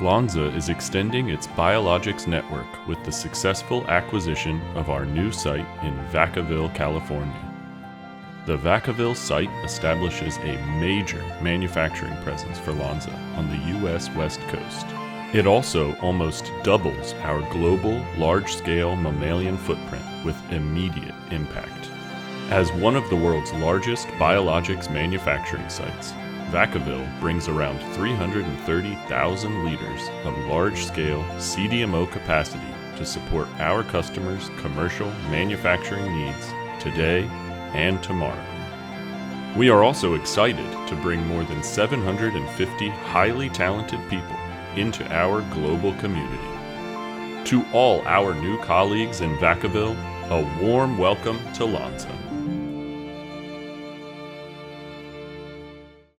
Lonza is extending its biologics network with the successful acquisition of our new site in Vacaville, California. The Vacaville site establishes a major manufacturing presence for Lonza on the U.S. West Coast. It also almost doubles our global large-scale mammalian footprint with immediate impact. As one of the world's largest biologics manufacturing sites, Vacaville brings around 330,000 liters of large-scale CDMO capacity to support our customers' commercial manufacturing needs today and tomorrow. We are also excited to bring more than 750 highly talented people into our global community. To all our new colleagues in Vacaville, a warm welcome to Lonza.